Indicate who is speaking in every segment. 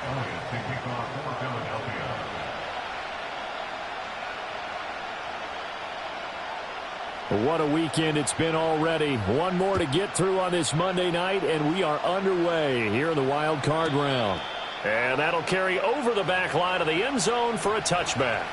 Speaker 1: Elliott to kick off for Philadelphia.
Speaker 2: What a weekend it's been already. One more to get through on this Monday night, and we are underway here in the wild card round. And that'll carry over the back line of the end zone for a touchback.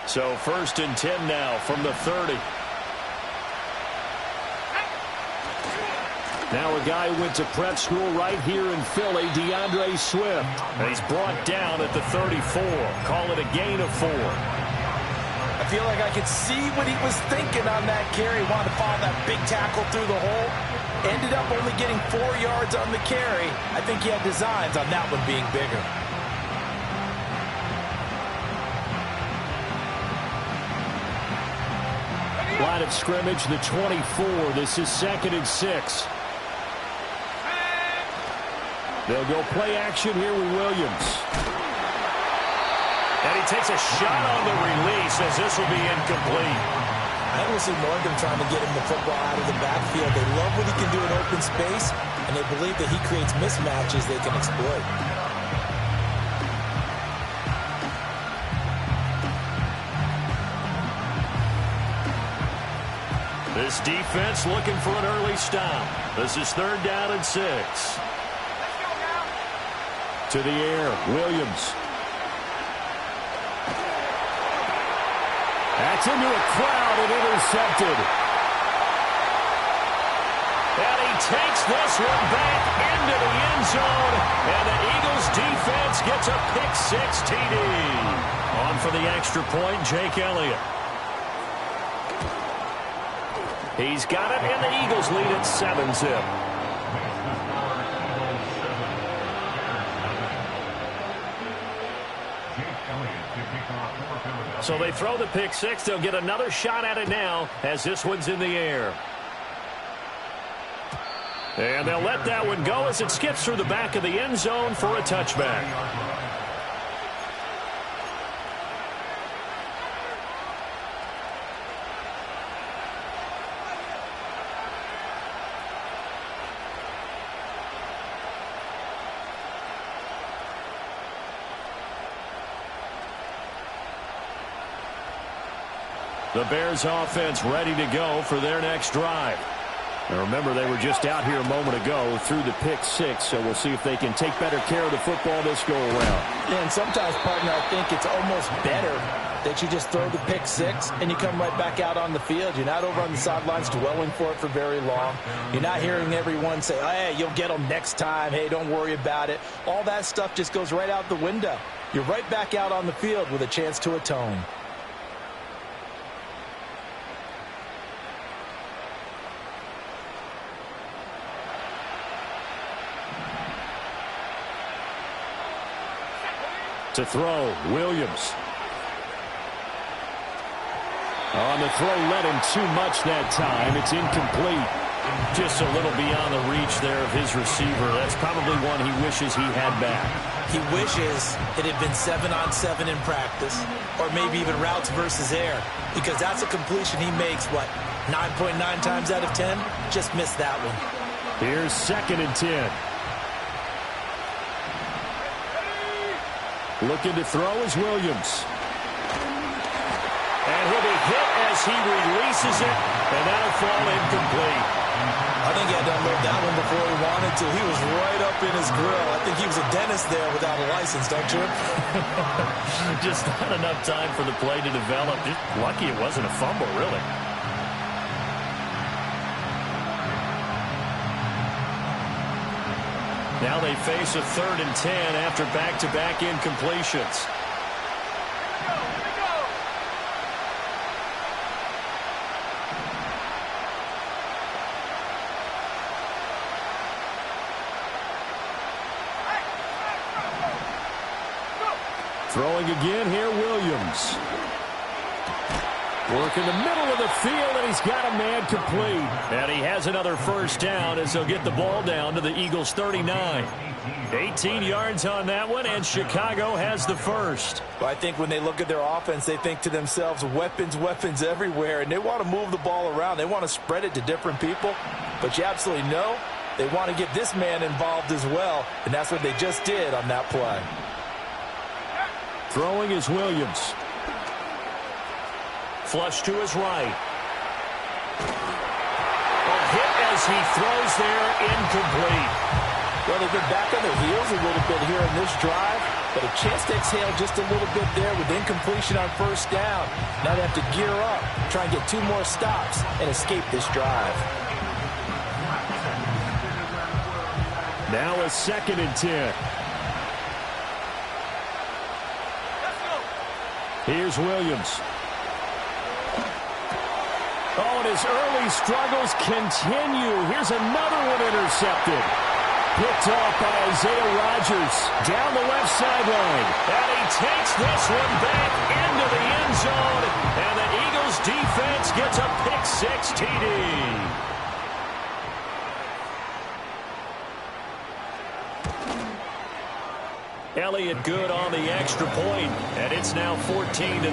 Speaker 2: So 1st and 10 now from the 30. Now a guy who went to prep school right here in Philly, DeAndre Swift. And he's brought down at the 34. Call it a gain of 4.
Speaker 3: I feel like I could see what he was thinking on that carry. Wanted to follow that big tackle through the hole. Ended up only getting 4 yards on the carry. I think he had designs on that one being bigger.
Speaker 2: Line of scrimmage, the 24. This is 2nd and 6. They'll go play action here with Williams. And he takes a shot on the release as this will be incomplete.
Speaker 3: I almost see Morgan trying to get him the football out of the backfield. They love what he can do in open space, and they believe that he creates mismatches they can exploit.
Speaker 2: This defense looking for an early stop. This is 3rd down and 6. To the air, Williams. That's into a crowd and intercepted. And he takes this one back into the end zone. And the Eagles defense gets a pick-6 TD. On for the extra point, Jake Elliott. He's got it, and the Eagles lead at 7-zip. So they throw the pick-6. They'll get another shot at it now as this one's in the air. And they'll let that one go as it skips through the back of the end zone for a touchback. The Bears offense ready to go for their next drive. And remember, they were just out here a moment ago through the pick-6, so we'll see if they can take better care of the football this go-around.
Speaker 3: Yeah, and sometimes, partner, I think it's almost better that you just throw the pick-6 and you come right back out on the field. You're not over on the sidelines dwelling for it for very long. You're not hearing everyone say, hey, you'll get them next time. Hey, don't worry about it. All that stuff just goes right out the window. You're right back out on the field with a chance to atone.
Speaker 2: To throw, Williams. On the throw, led him too much that time. It's incomplete. Just a little beyond the reach there of his receiver. That's probably one he wishes he had back.
Speaker 3: He wishes it had been 7-on-7 in practice, or maybe even routes versus air, because that's a completion he makes, 9.9 times out of 10? Just missed that one.
Speaker 2: Here's 2nd and 10. Looking to throw is Williams. And he'll be hit as he releases it, and that'll fall incomplete.
Speaker 3: I think he had to unload that one before he wanted to. He was right up in his grill. I think he was a dentist there without a license, don't you?
Speaker 2: Just not enough time for the play to develop. Just lucky it wasn't a fumble, really. Now they face a 3rd and 10 after back-to-back incompletions. Throwing again here, Williams. Work in the middle of the field, and he's got a man complete. And he has another first down as they'll get the ball down to the Eagles' 39. 18 yards on that one, and Chicago has the first.
Speaker 3: Well, I think when they look at their offense, they think to themselves, weapons, weapons everywhere, and they want to move the ball around. They want to spread it to different people, but you absolutely know they want to get this man involved as well, and that's what they just did on that play.
Speaker 2: Throwing is Williams. Flush to his right. A hit as he throws there, incomplete.
Speaker 3: Well, they've been back on their heels a little bit here in this drive, but a chance to exhale just a little bit there with incompletion on first down. Now they have to gear up, try and get 2 more stops, and escape this drive.
Speaker 2: Now a 2nd and 10. Here's Williams. Oh, and his early struggles continue. Here's another one intercepted. Picked off by Isaiah Rodgers down the left sideline. And he takes this one back into the end zone. And the Eagles defense gets a pick-6 TD. Elliott good on the extra point, and it's now 14-0.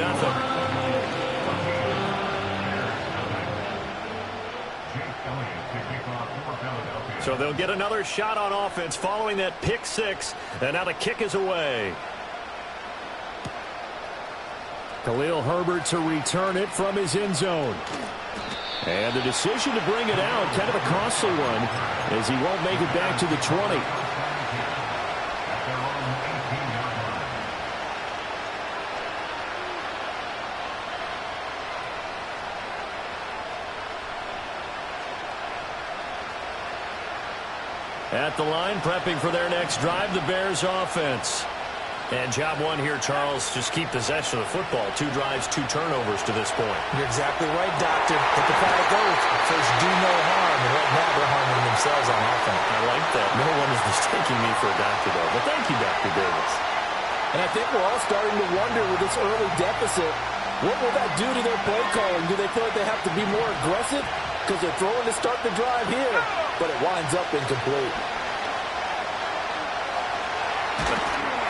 Speaker 2: So they'll get another shot on offense following that pick-6, and now the kick is away. Khalil Herbert to return it from his end zone. And the decision to bring it out, kind of a costly one, as he won't make it back to the 20. At the line, prepping for their next drive, the Bears offense. And job one here, Charles, just keep possession of the football. 2 drives, 2 turnovers to this point.
Speaker 3: You're exactly right, Doctor. But the fire goes. First, do no harm. And right now, they're harming themselves on offense.
Speaker 2: I like that. No one is mistaking me for a doctor, though. But thank you, Dr. Davis.
Speaker 3: And I think we're all starting to wonder with this early deficit, what will that do to their play calling? Do they feel like they have to be more aggressive? Because they're throwing to start the drive here, but it winds up incomplete.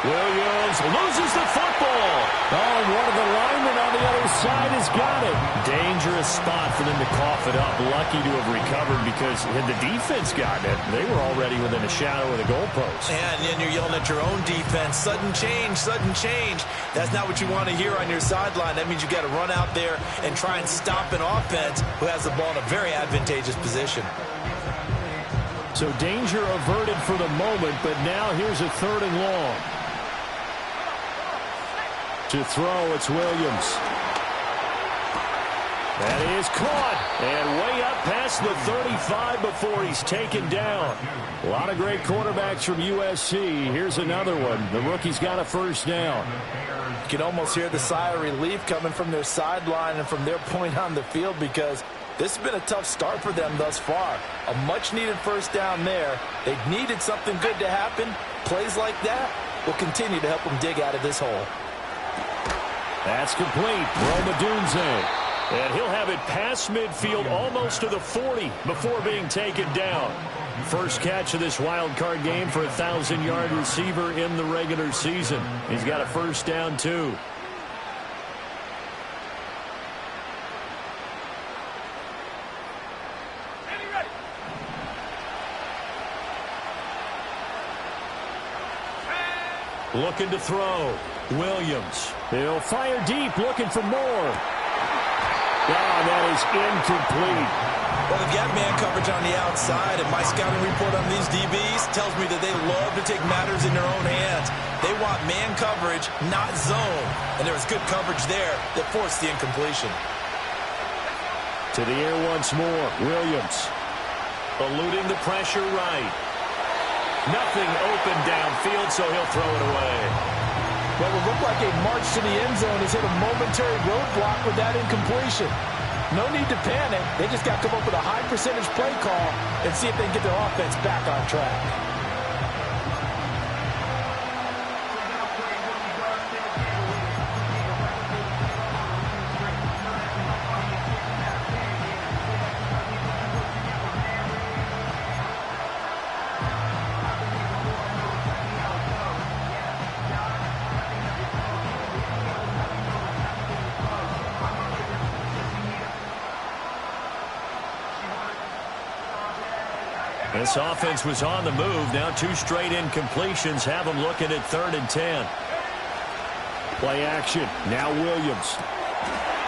Speaker 2: Williams loses the football. Oh, and one of the linemen on the other side has got it. Dangerous spot for them to cough it up. Lucky to have recovered because had the defense gotten it, they were already within a shadow of the goalpost.
Speaker 3: And then you're yelling at your own defense. Sudden change, sudden change. That's not what you want to hear on your sideline. That means you got to run out there and try and stop an offense who has the ball in a very advantageous position.
Speaker 2: So danger averted for the moment, but now here's a 3rd and long. To throw, it's Williams. That is caught. And way up past the 35 before he's taken down. A lot of great quarterbacks from USC. Here's another one. The rookie's got a first down.
Speaker 3: You can almost hear the sigh of relief coming from their sideline and from their point on the field because this has been a tough start for them thus far. A much-needed first down there. They needed something good to happen. Plays like that will continue to help them dig out of this hole.
Speaker 2: That's complete. Rome Odunze. And he'll have it past midfield almost to the 40 before being taken down. First catch of this wild card game for a 1,000-yard receiver in the regular season. He's got a first down, too. Looking to throw. Williams. He'll fire deep, looking for more. Oh, that is incomplete.
Speaker 3: Well, they've got man coverage on the outside, and my scouting report on these DBs tells me that they love to take matters in their own hands. They want man coverage, not zone. And there was good coverage there that forced the incompletion.
Speaker 2: To the air once more. Williams. Eluding the pressure right. Nothing open downfield, so he'll throw it away.
Speaker 3: What would look like a march to the end zone has hit a momentary roadblock with that incompletion. No need to panic. They just got to come up with a high percentage play call and see if they can get their offense back on track.
Speaker 2: This offense was on the move. Now 2 straight incompletions have them looking at 3rd and 10. Play action. Now Williams.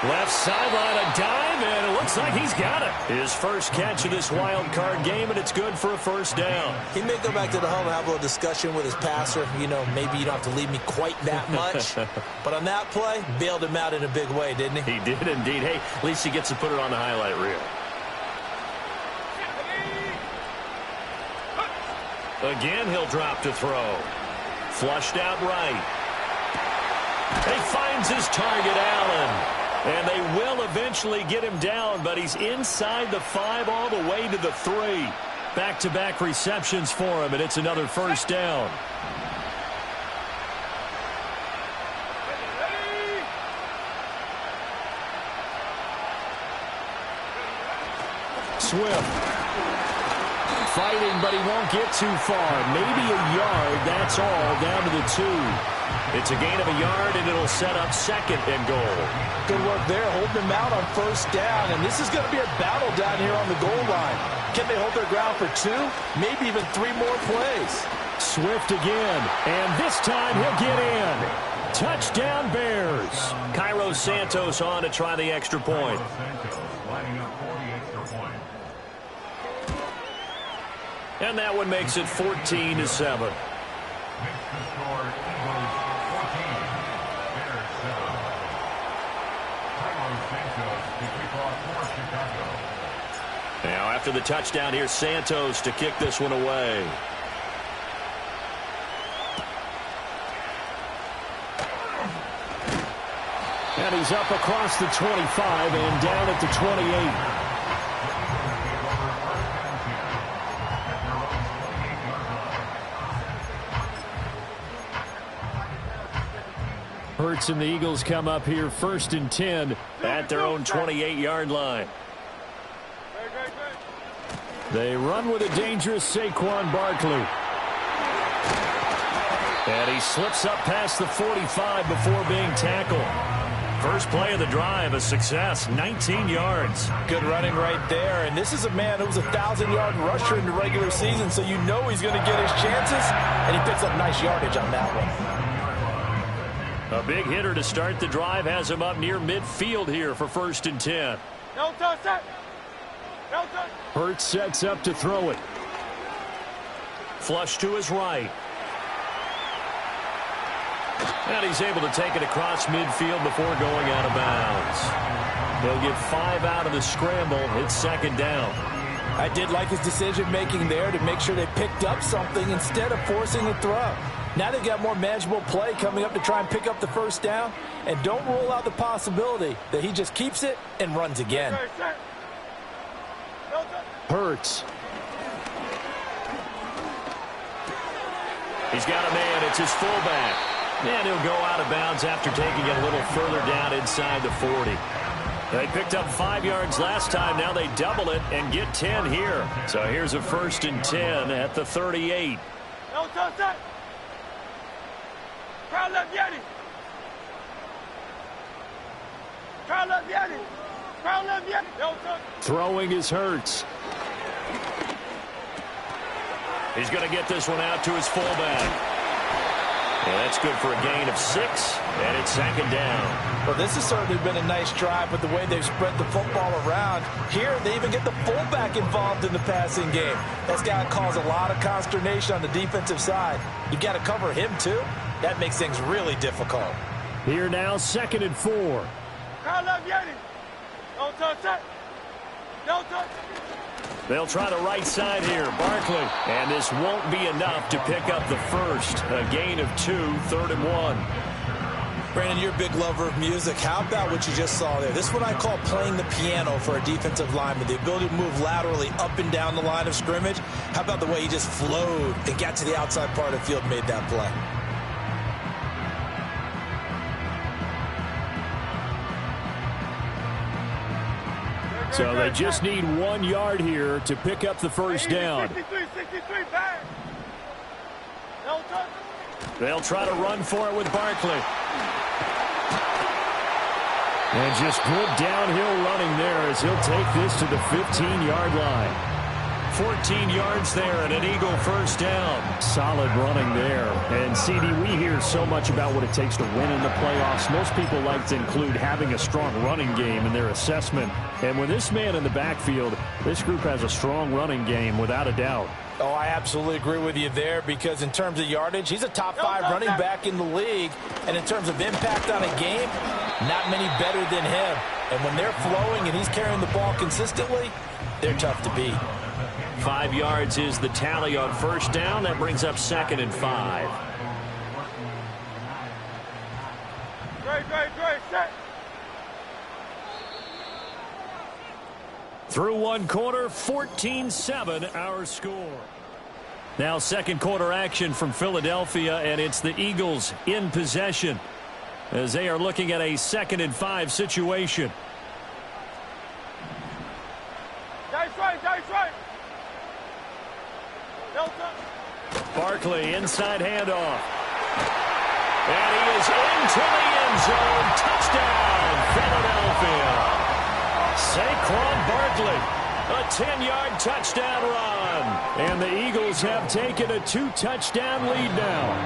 Speaker 2: Left sideline, a dive, and it looks like he's got it. His first catch of this wild card game, and it's good for a first down.
Speaker 3: He may go back to the huddle and have a little discussion with his passer. You know, maybe you don't have to leave me quite that much. But on that play, bailed him out in a big way, didn't he?
Speaker 2: He did indeed. Hey, at least he gets to put it on the highlight reel. Again, he'll drop to throw. Flushed out right. He finds his target, Allen. And they will eventually get him down, but he's inside the 5 all the way to the 3. Back-to-back receptions for him, and it's another first down. Swift. Fighting, but he won't get too far. Maybe a yard, that's all, down to the 2. It's a gain of a yard, and it'll set up 2nd and goal.
Speaker 3: Good work there, holding him out on first down. And this is going to be a battle down here on the goal line. Can they hold their ground for 2? Maybe even 3 more plays.
Speaker 2: Swift again, and this time he'll get in. Touchdown Bears. Cairo Santos on to try the extra point.
Speaker 1: Lining up for the extra point.
Speaker 2: And that one makes it 14-7.
Speaker 1: Makes the score Eagles 14, Bears 7. Cairo Santos to kick off for Chicago.
Speaker 2: Now after the touchdown, here's Santos to kick this one away. And he's up across the 25 and down at the 28. Hurts and the Eagles come up here 1st and 10 at their own 28-yard line. They run with a dangerous Saquon Barkley. And he slips up past the 45 before being tackled. First play of the drive, a success, 19 yards.
Speaker 3: Good running right there. And this is a man who was a 1,000-yard rusher in the regular season, so you know he's going to get his chances. And he picks up nice yardage on that one.
Speaker 2: A big hitter to start the drive has him up near midfield here for 1st and 10.
Speaker 4: No touch that. No touch.
Speaker 2: Hurts sets up to throw it. Flush to his right. And he's able to take it across midfield before going out of bounds. He'll get 5 out of the scramble. It's 2nd down.
Speaker 3: I did like his decision-making there to make sure they picked up something instead of forcing the throw. Now they've got more manageable play coming up to try and pick up the first down. And don't rule out the possibility that he just keeps it and runs again.
Speaker 2: Hurts. He's got a man. It's his fullback. And he'll go out of bounds after taking it a little further down inside the 40. They picked up 5 yards last time. Now they double it and get 10 here. So here's a 1st and 10 at the 38.
Speaker 4: No touch that. Crowd left Yeti. Crowd left Yeti. Crowd left Yeti. No touch.
Speaker 2: Throwing is Hurts. He's going to get this one out to his fullback. And that's good for a gain of 6, and it's 2nd down.
Speaker 3: Well, this has certainly been a nice drive with the way they've spread the football around. Here, they even get the fullback involved in the passing game. That's got to cause a lot of consternation on the defensive side. You got to cover him, too. That makes things really difficult.
Speaker 2: Here now, 2nd and 4.
Speaker 4: Crowd left Yeti. No touch that. No touch.
Speaker 2: They'll try the right side here. Barkley. And this won't be enough to pick up the first. A gain of 2, 3rd and 1.
Speaker 3: Brandon, you're a big lover of music. How about what you just saw there? This is what I call playing the piano for a defensive lineman. The ability to move laterally up and down the line of scrimmage. How about the way he just flowed and got to the outside part of the field and made that play?
Speaker 2: So they just need 1 yard here to pick up the first down.
Speaker 4: 63, bang. No touch.
Speaker 2: They'll try to run for it with Barkley. And just good downhill running there as he'll take this to the 15-yard line. 14 yards there and an Eagle first down. Solid running there. And, CD, we hear so much about what it takes to win in the playoffs. Most people like to include having a strong running game in their assessment. And with this man in the backfield, this group has a strong running game without a doubt.
Speaker 3: Oh, I absolutely agree with you there, because in terms of yardage, he's a top 5 running back in the league. And in terms of impact on a game, not many better than him. And when they're flowing and he's carrying the ball consistently, they're tough to beat.
Speaker 2: 5 yards is the tally on first down. That brings up 2nd and 5.
Speaker 4: Great, set.
Speaker 2: Through one quarter, 14-7 our score. Now second quarter action from Philadelphia, and it's the Eagles in possession as they are looking at a 2nd and 5 situation.
Speaker 4: Dice right. Delta.
Speaker 2: Barkley, inside handoff. And he is into the end zone. Touchdown, Philadelphia. Saquon Barkley, a 10-yard touchdown run. And the Eagles have taken a 2-touchdown lead now.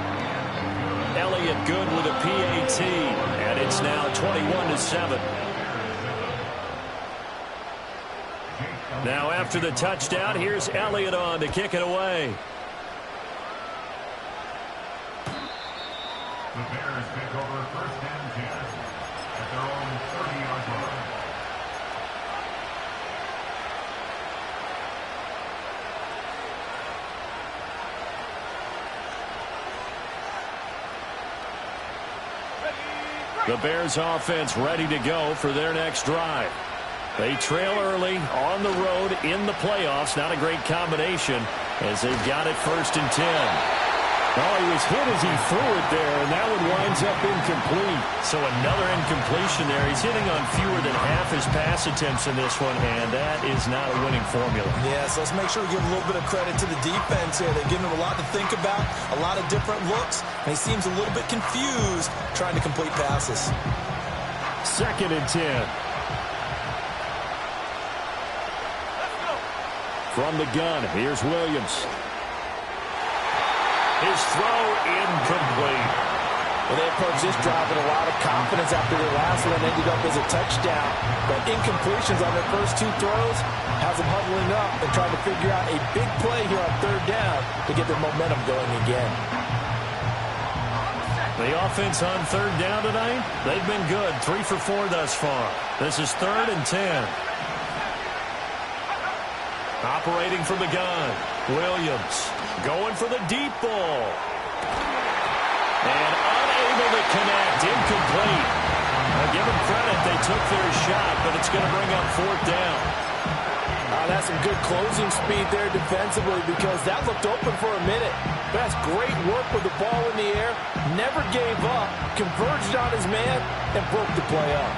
Speaker 2: Elliott good with a PAT, and it's now 21-7. Now after the touchdown, here's Elliott on to kick it away.
Speaker 1: The Bears take over 1st and 10 at their own 30-yard line.
Speaker 2: The Bears offense ready to go for their next drive. They trail early on the road in the playoffs. Not a great combination as they've got it 1st and 10.
Speaker 5: Oh, he was hit as he threw it there, and that one winds up incomplete.
Speaker 2: So another incompletion there. He's hitting on fewer than half his pass attempts in this one, and that is not a winning formula.
Speaker 3: Yes, let's make sure we give a little bit of credit to the defense here. They're giving him a lot to think about, a lot of different looks, and he seems a little bit confused trying to complete passes.
Speaker 2: 2nd and 10. From the gun, here's Williams. His throw incomplete.
Speaker 3: Well, they approached this drive with a lot of confidence after their last one ended up as a touchdown. But incompletions on their first 2 throws has them huddling up and trying to figure out a big play here on 3rd down to get their momentum going again.
Speaker 2: The offense on 3rd down tonight, they've been good. 3 for 4 thus far. This is 3rd and 10. Operating from the gun, Williams going for the deep ball. And unable to connect, incomplete. I'll give them credit, they took their shot, but it's going to bring up 4th down.
Speaker 3: That's some good closing speed there defensively, because that looked open for a minute. That's great work with the ball in the air, never gave up, converged on his man, and broke the play up.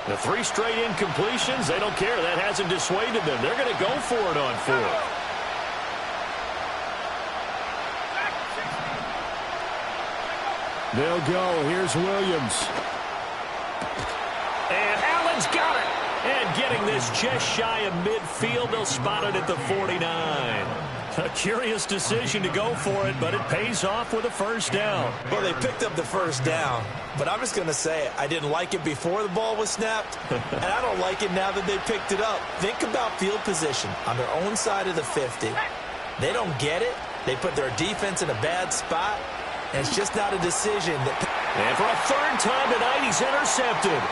Speaker 2: The 3 straight incompletions, they don't care. That hasn't dissuaded them. They're going to go for it on 4th.
Speaker 5: They'll go. Here's Williams.
Speaker 2: And Allen's got it. And getting this just shy of midfield, they'll spot it at the 49. A curious decision to go for it, but it pays off with a 1st down.
Speaker 3: Well, they picked up the 1st down, but I'm just going to say I didn't like it before the ball was snapped, and I don't like it now that they picked it up. Think about field position on their own side of the 50. They don't get it. They put their defense in a bad spot, and it's just not a decision.
Speaker 2: And for a 3rd time tonight, he's intercepted.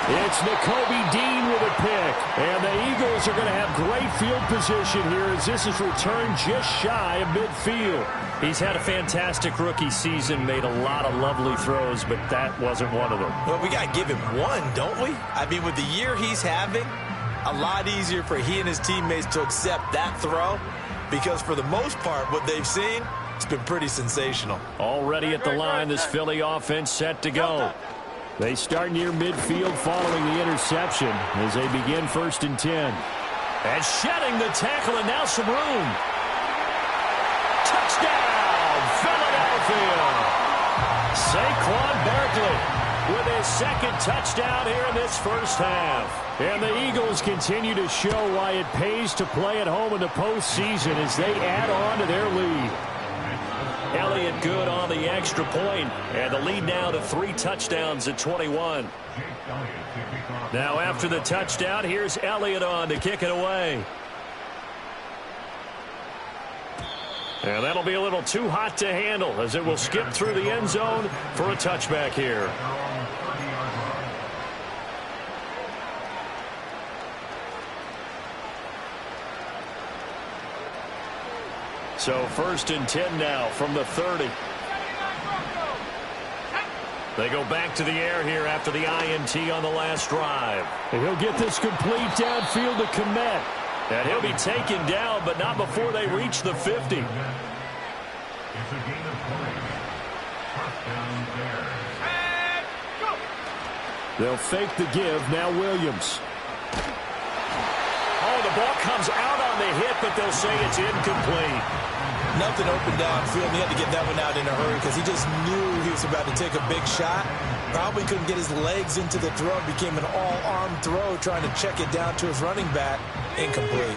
Speaker 5: It's Nakobe Dean with a pick. And the Eagles are going to have great field position here as this is returned just shy of midfield.
Speaker 2: He's had a fantastic rookie season, made a lot of lovely throws, but that wasn't one of them.
Speaker 3: Well, we got to give him one, don't we? I mean, with the year he's having, a lot easier for he and his teammates to accept that throw, because for the most part, what they've seen, it's been pretty sensational.
Speaker 2: Already at the line, this Philly offense set to go.
Speaker 5: They start near midfield following the interception as they begin 1st and 10.
Speaker 2: And shedding the tackle, and now some room. Touchdown, Philadelphia. Saquon Barkley with his second touchdown here in this first half. And the Eagles continue to show why it pays to play at home in the postseason as they add on to their lead. Elliott good on the extra point, and the lead now to 3 touchdowns at 21. Now after the touchdown, here's Elliott on to kick it away. And that'll be a little too hot to handle as it will skip through the end zone for a touchback here. So 1st and 10 now from the 30. They go back to the air here after the INT on the last drive.
Speaker 5: And he'll get this complete downfield to Kmet.
Speaker 2: And he'll be taken down, but not before they reach the 50.
Speaker 1: It's a gain of 3. First down there.
Speaker 5: They'll fake the give. Now Williams.
Speaker 2: Oh, the ball comes out on the hit, but they'll say it's incomplete.
Speaker 3: Nothing open downfield. He had to get that one out in a hurry because he just knew he was about to take a big shot. Probably couldn't get his legs into the throw. Became an all-arm throw trying to check it down to his running back. Incomplete.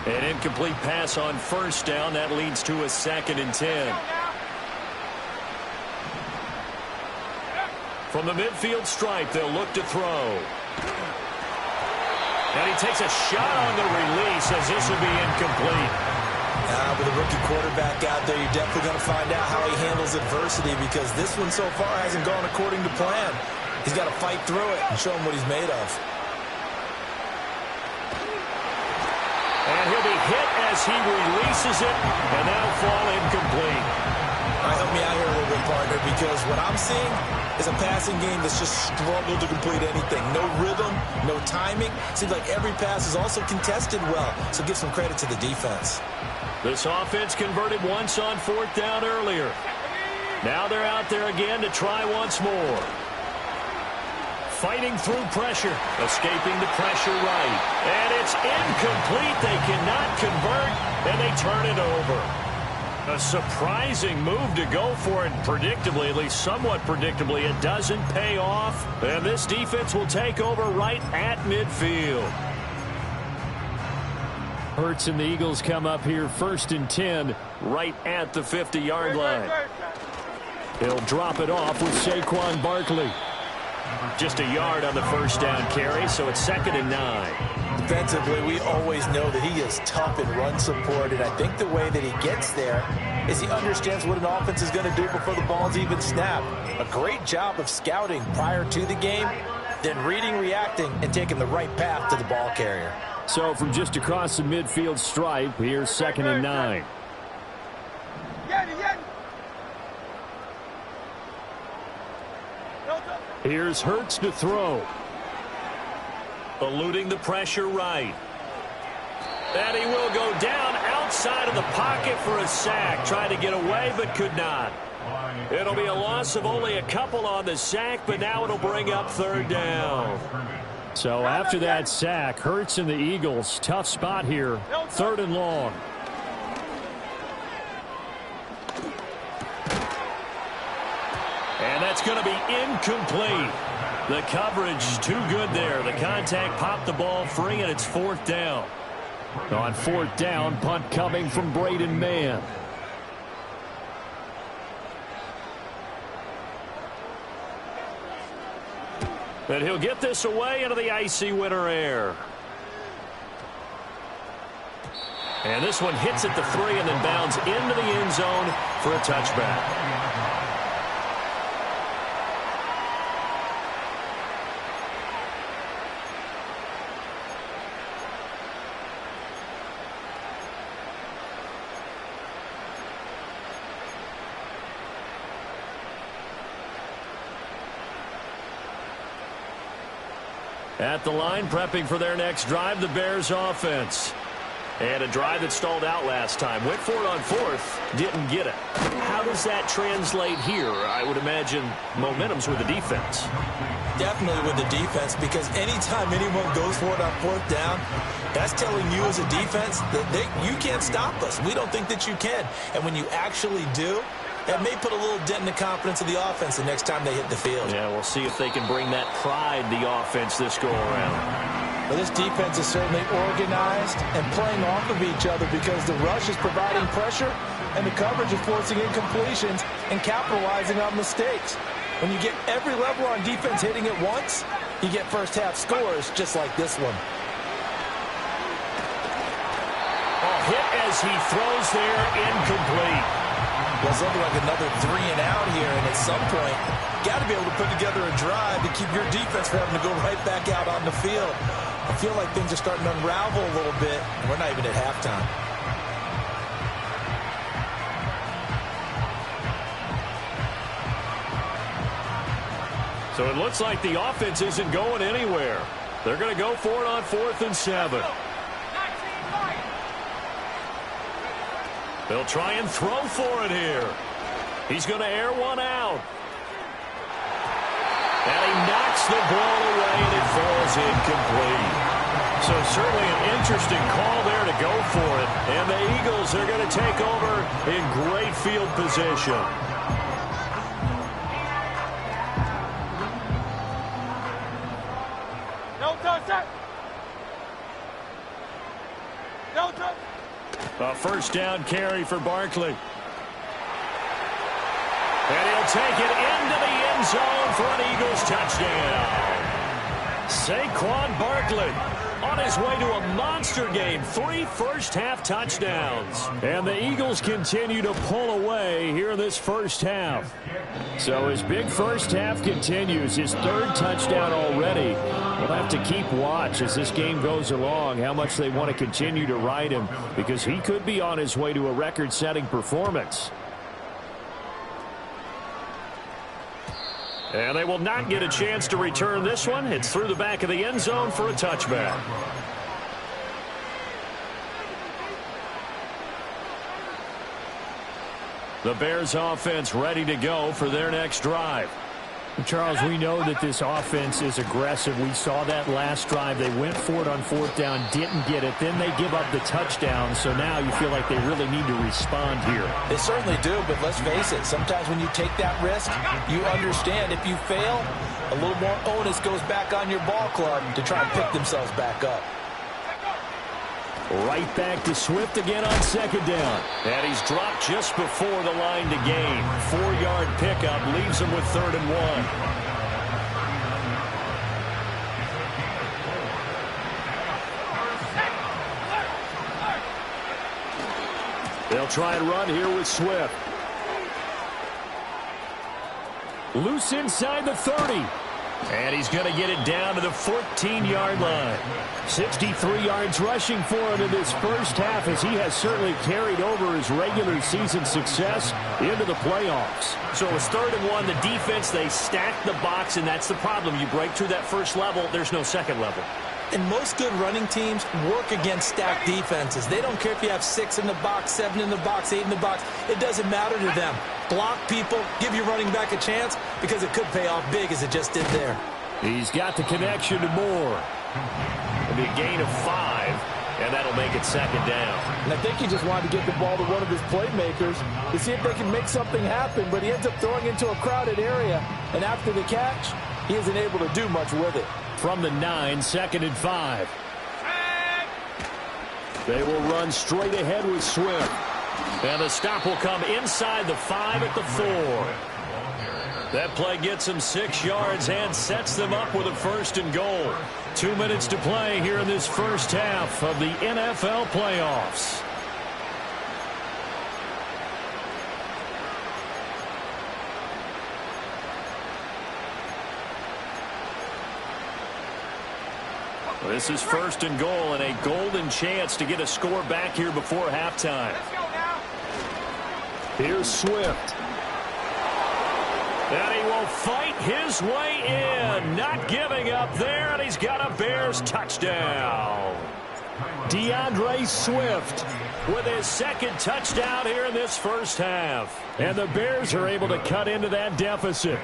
Speaker 2: An incomplete pass on first down. That leads to a 2nd and 10. From the midfield stripe, they'll look to throw. And he takes a shot on the release as this will be incomplete.
Speaker 3: With a rookie quarterback out there, you're definitely going to find out how he handles adversity because this one so far hasn't gone according to plan. He's got to fight through it and show him what he's made of.
Speaker 2: And he'll be hit as he releases it, and that'll fall incomplete.
Speaker 3: All right, help me out here a little bit, partner, because what I'm seeing is a passing game that's just struggled to complete anything. No rhythm, no timing. Seems like every pass is also contested well, so give some credit to the defense.
Speaker 2: This offense converted once on 4th down earlier. Now they're out there again to try once more. Fighting through pressure, escaping the pressure right. And it's incomplete. They cannot convert, and they turn it over. A surprising move to go for it, predictably, at least somewhat predictably. It doesn't pay off, and this defense will take over right at midfield.
Speaker 5: Hurts and the Eagles come up here 1st and 10
Speaker 2: right at the 50-yard line.
Speaker 5: He'll drop it off with Saquon Barkley.
Speaker 2: Just a yard on the first down carry, so it's 2nd and 9.
Speaker 3: Defensively, we always know that he is tough in run support, and I think the way that he gets there is he understands what an offense is going to do before the ball's even snapped. A great job of scouting prior to the game, then reading, reacting, and taking the right path to the ball carrier.
Speaker 5: So from just across the midfield stripe, here's 2nd and 9. Here's Hurts to throw.
Speaker 2: Eluding the pressure right. And he will go down outside of the pocket for a sack. Tried to get away, but could not. It'll be a loss of only a couple on the sack, but now it'll bring up 3rd down.
Speaker 5: So after that sack, Hurts and the Eagles, tough spot here, 3rd and long.
Speaker 2: And that's going to be incomplete. The coverage too good there. The contact popped the ball free, and it's 4th down.
Speaker 5: On 4th down, punt coming from Braden Mann.
Speaker 2: And he'll get this away into the icy winter air. And this one hits at the 3 and then bounds into the end zone for a touchback. At the line, prepping for their next drive, the Bears offense. And a drive that stalled out last time. Went for it on fourth, didn't get it. How does that translate here? I would imagine momentum's with the defense.
Speaker 3: Definitely with the defense, because anytime anyone goes for it on fourth down, that's telling you as a defense that you can't stop us. We don't think that you can. And when you actually do, that may put a little dent in the confidence of the offense the next time they hit the field.
Speaker 2: Yeah, we'll see if they can bring that pride, the offense, this go-around.
Speaker 3: Well, this defense is certainly organized and playing off of each other because the rush is providing pressure and the coverage is forcing incompletions and capitalizing on mistakes. When you get every level on defense hitting at once, you get first-half scores just like this one.
Speaker 2: Hit as he throws there, incomplete.
Speaker 3: Well, it's looking like another 3 and out here, and at some point, got to be able to put together a drive to keep your defense from having to go right back out on the field. I feel like things are starting to unravel a little bit, and we're not even at halftime.
Speaker 2: So it looks like the offense isn't going anywhere. They're going to go for it on 4th and 7. They'll try and throw for it here. He's going to air one out. And he knocks the ball away, and it falls incomplete. So certainly an interesting call there to go for it. And the Eagles are going to take over in great field position.
Speaker 4: No touch. No touch.
Speaker 2: A first down carry for Barkley. And he'll take it into the end zone for an Eagles touchdown. Saquon Barkley on his way to a monster game. 3 first-half touchdowns. And the Eagles continue to pull away here in this first half. So his big first half continues. His 3rd touchdown already. We'll have to keep watch as this game goes along, how much they want to continue to ride him, because he could be on his way to a record-setting performance. And they will not get a chance to return this one. It's through the back of the end zone for a touchback. The Bears offense ready to go for their next drive.
Speaker 5: Charles, we know that this offense is aggressive. We saw that last drive. They went for it on 4th down, didn't get it. Then they give up the touchdown. So now you feel like they really need to respond here.
Speaker 3: They certainly do, but let's face it. Sometimes when you take that risk, you understand if you fail, a little more onus goes back on your ball club to try and pick themselves back up.
Speaker 2: Right back to Swift again on 2nd down. And he's dropped just before the line to gain. 4-yard pickup leaves him with 3rd and 1. They'll try and run here with Swift. Loose inside the 30. And he's going to get it down to the 14-yard line. 63 yards rushing for him in this first half, as he has certainly carried over his regular season success into the playoffs. So it was 3rd and 1. The defense, they stacked the box, and that's the problem. You break through that first level, there's no second level.
Speaker 3: And most good running teams work against stacked defenses. They don't care if you have 6 in the box, 7 in the box, 8 in the box. It doesn't matter to them. Block people, give your running back a chance, because it could pay off big as it just did there.
Speaker 2: He's got the connection to Moore. It'll be a gain of 5, and that'll make it 2nd down.
Speaker 3: And I think he just wanted to get the ball to one of his playmakers to see if they can make something happen, but he ends up throwing into a crowded area, and after the catch, he isn't able to do much with it.
Speaker 2: From the 9, 2nd and 5. They will run straight ahead with Swift. And the stop will come inside the 5 at the 4. That play gets them 6 yards and sets them up with a 1st and goal. 2 minutes to play here in this first half of the NFL playoffs. This is 1st and goal, and a golden chance to get a score back here before halftime. Here's Swift. And he will fight his way in. Not giving up there, and he's got a Bears touchdown. DeAndre Swift with his second touchdown here in this first half. And the Bears are able to cut into that deficit.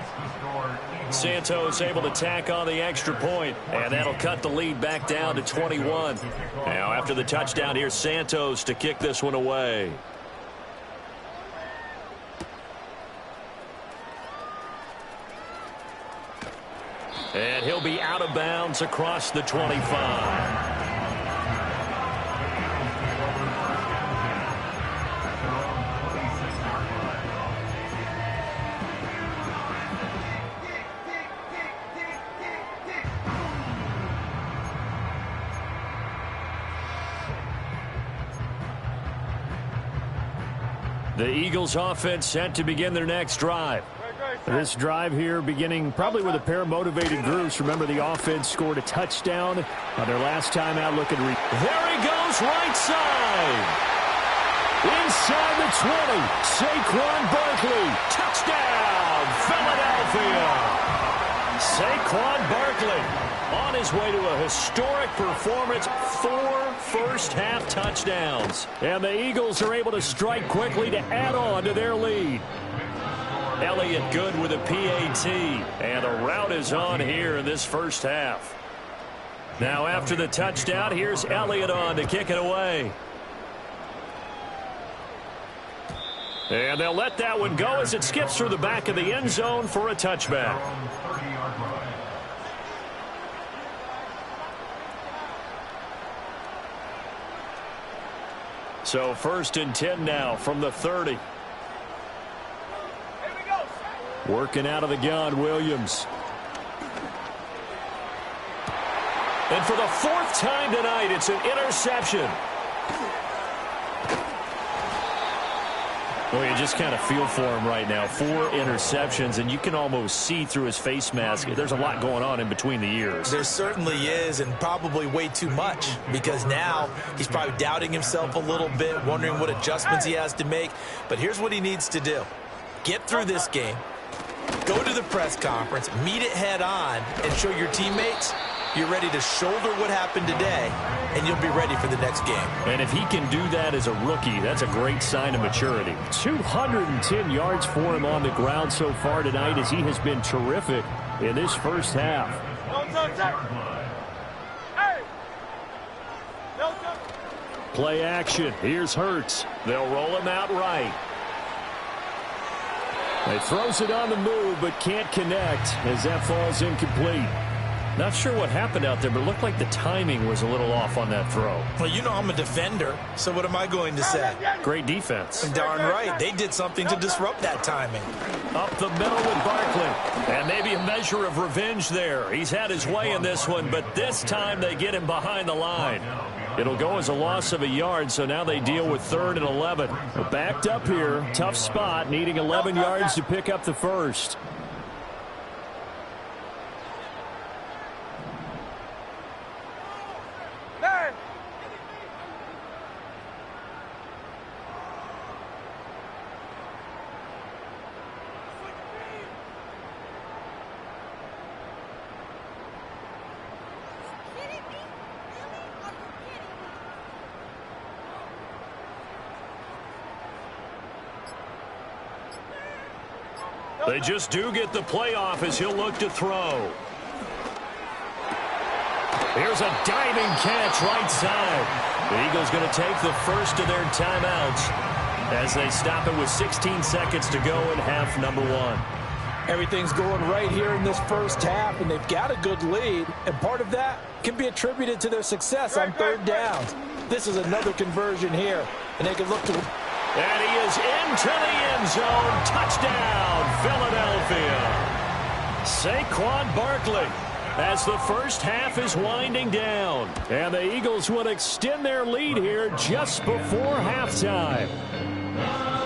Speaker 2: Santos able to tack on the extra point, and that'll cut the lead back down to 21. Now after the touchdown, here's Santos to kick this one away. And he'll be out of bounds across the 25. The Eagles offense set to begin their next drive.
Speaker 5: This drive here beginning probably with a pair of motivated groups. Remember, the offense scored a touchdown on their last time out. Look at
Speaker 2: there he goes, right side. Inside the 20. Saquon Barkley. Touchdown, Philadelphia. Saquon Barkley on his way to a historic performance. 4 first-half touchdowns.
Speaker 5: And the Eagles are able to strike quickly to add on to their lead.
Speaker 2: Elliott good with a PAT, and the route is on here in this first half. Now after the touchdown, here's Elliott on to kick it away. And they'll let that one go as it skips through the back of the end zone for a touchback. So 1st and 10 now from the 30. Working out of the gun, Williams. And for the 4th time tonight, it's an interception. Well, you just kind of feel for him right now. 4 interceptions, and you can almost see through his face mask. There's a lot going on in between the ears.
Speaker 3: There certainly is, and probably way too much, because now he's probably doubting himself a little bit, wondering what adjustments he has to make. But here's what he needs to do. Get through this game. Go to the press conference, meet it head on, and show your teammates you're ready to shoulder what happened today, and you'll be ready for the next game.
Speaker 2: And if he can do that as a rookie, that's a great sign of maturity.
Speaker 5: 210 yards for him on the ground so far tonight as he has been terrific in this first half.
Speaker 2: Play action. Here's Hurts. They'll roll him out right.
Speaker 5: He throws it on the move, but can't connect as that falls incomplete.
Speaker 2: Not sure what happened out there, but it looked like the timing was a little off on that throw.
Speaker 3: Well, you know I'm a defender, so what am I going to say?
Speaker 2: Great defense.
Speaker 3: Darn right. They did something to disrupt that timing.
Speaker 2: Up the middle with Barkley. And maybe a measure of revenge there. He's had his way in this one, but this time they get him behind the line. It'll go as a loss of a yard, so now they deal with 3rd and 11.
Speaker 5: We're backed up here. Tough spot, needing 11 yards to pick up the first.
Speaker 2: They just do get the playoff as he'll look to throw. Here's a diving catch right side. The Eagles going to take the first of their timeouts as they stop it with 16 seconds to go in half number 1.
Speaker 3: Everything's going right here in this first half, and they've got a good lead, and part of that can be attributed to their success on 3rd downs. This is another conversion here, and they can look to...
Speaker 2: And he is into the end zone. Touchdown, Philadelphia. Saquon Barkley as the first half is winding down.
Speaker 5: And the Eagles will extend their lead here just before halftime.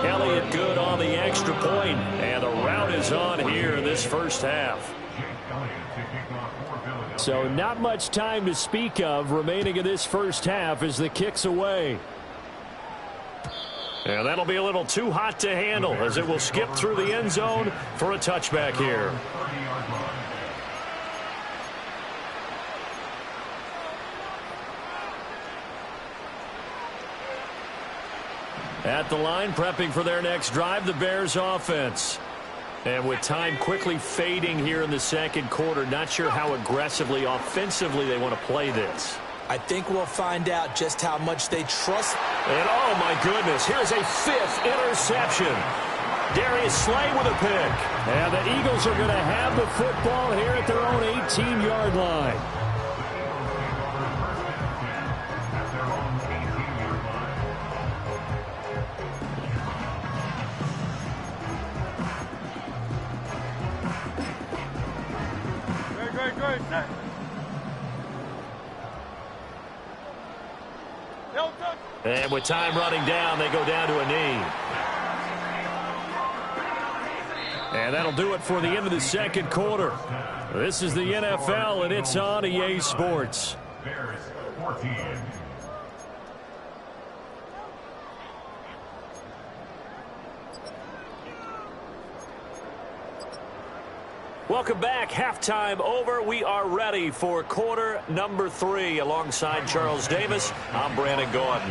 Speaker 2: Elliott good on the extra point, and the route is on here in this first half.
Speaker 5: So not much time to speak of remaining in this first half as the kick's away.
Speaker 2: And that'll be a little too hot to handle as it will skip through the end zone for a touchback here. At the line, prepping for their next drive, the Bears offense. And with time quickly fading here in the second quarter, not sure how aggressively, offensively they want to play this.
Speaker 3: I think we'll find out just how much they trust.
Speaker 2: And oh my goodness, here's a 5th interception. Darius Slay with a pick. And the Eagles are going to have the football here at their own 18-yard line. And with time running down, they go down to a knee. And that'll do it for the end of the second quarter. This is the NFL, and it's on EA Sports.
Speaker 1: Bears 14.
Speaker 2: Welcome back. Halftime over. We are ready for quarter number 3. Alongside Charles Davis, I'm Brandon Gaudin.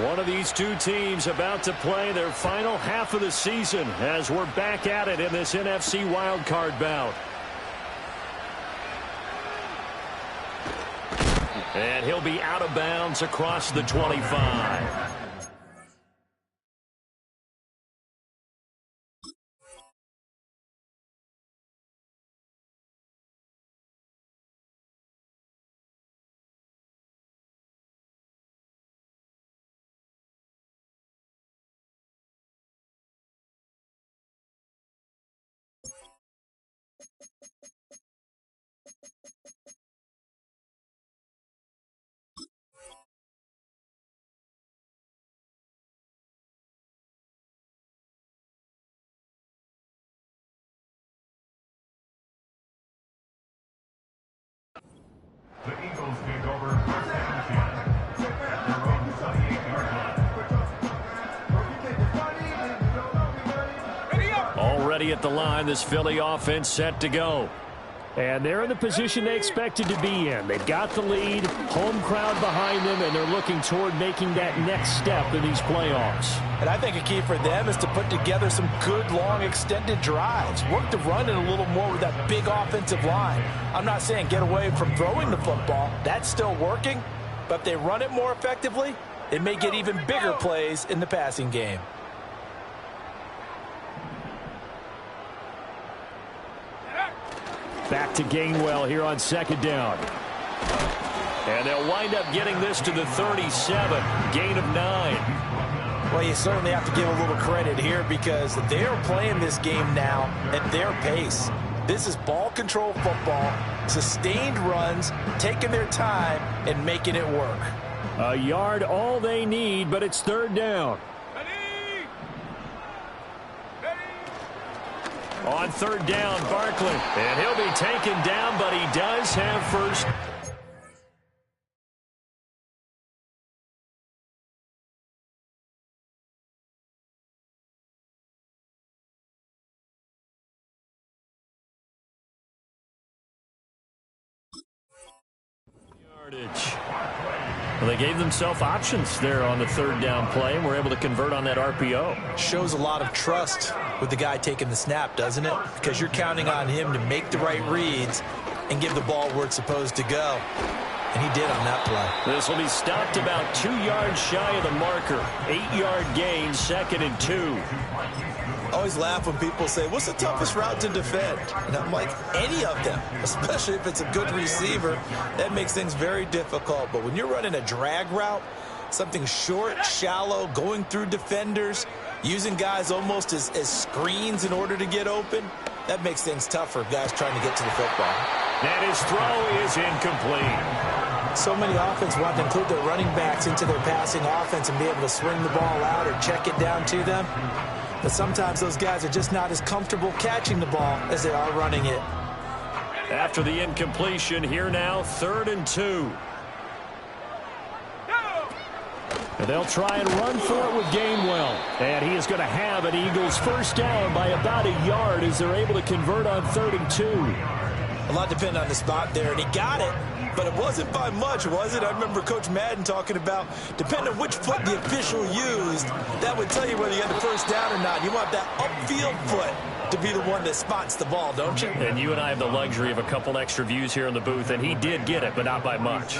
Speaker 2: One of these two teams about to play their final half of the season as we're back at it in this NFC wildcard bout. And he'll be out of bounds across the 25.
Speaker 1: The Eagles take over first and 10 at their own 28-yard line.
Speaker 2: Already at the line, this Philly offense set to go.
Speaker 5: And they're in the position they expected to be in. They've got the lead, home crowd behind them, and they're looking toward making that next step in these playoffs.
Speaker 3: And I think a key for them is to put together some good, long, extended drives. Work the run in a little more with that big offensive line. I'm not saying get away from throwing the football. That's still working. But if they run it more effectively, it may get even bigger plays in the passing game.
Speaker 5: Back to Gainwell here on second down.
Speaker 2: And they'll wind up getting this to the 37. Gain of 9.
Speaker 3: Well, you certainly have to give a little credit here because they're playing this game now at their pace. This is ball control football, sustained runs, taking their time and making it work.
Speaker 5: A yard all they need, but it's third down.
Speaker 2: On third down, Barkley. And he'll be taken down, but he does have first. Yardage. Well, they gave themselves options there on the third down play and were able to convert on that RPO.
Speaker 3: Shows a lot of trust with the guy taking the snap, doesn't it? Because you're counting on him to make the right reads and give the ball where it's supposed to go. And he did on that play.
Speaker 2: This will be stopped about 2 yards shy of the marker. 8-yard gain, 2nd and 2.
Speaker 3: I always laugh when people say, what's the toughest route to defend? And I'm like, any of them, especially if it's a good receiver. That makes things very difficult. But when you're running a drag route, something short, shallow, going through defenders, using guys almost as screens in order to get open, that makes things tough for guys trying to get to the football.
Speaker 2: And his throw is incomplete.
Speaker 3: So many offenses want to include their running backs into their passing offense and be able to swing the ball out or check it down to them. But sometimes those guys are just not as comfortable catching the ball as they are running it.
Speaker 2: After the incompletion, here now, 3rd and 2.
Speaker 5: And they'll try and run for it with Gainwell. And he is going to have an Eagles first down by about a yard as they're able to convert on 3rd and 2.
Speaker 3: A lot depended on the spot there, and he got it, but it wasn't by much, was it? I remember Coach Madden talking about, depending on which foot the official used, that would tell you whether you had the first down or not. You want that upfield foot to be the one that spots the ball, don't you?
Speaker 2: And you and I have the luxury of a couple extra views here in the booth, and he did get it, but not by much.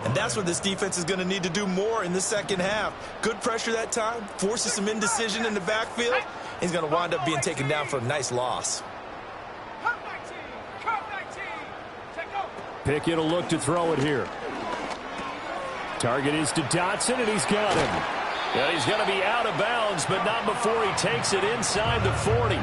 Speaker 3: And that's what this defense is going to need to do more in the second half. Good pressure that time, forces some indecision in the backfield. He's going to wind up being taken down for a nice loss.
Speaker 5: Pickett will look to throw it here. Target is to Dotson, and he's got him.
Speaker 2: Yeah, he's going to be out of bounds, but not before he takes it inside the 40.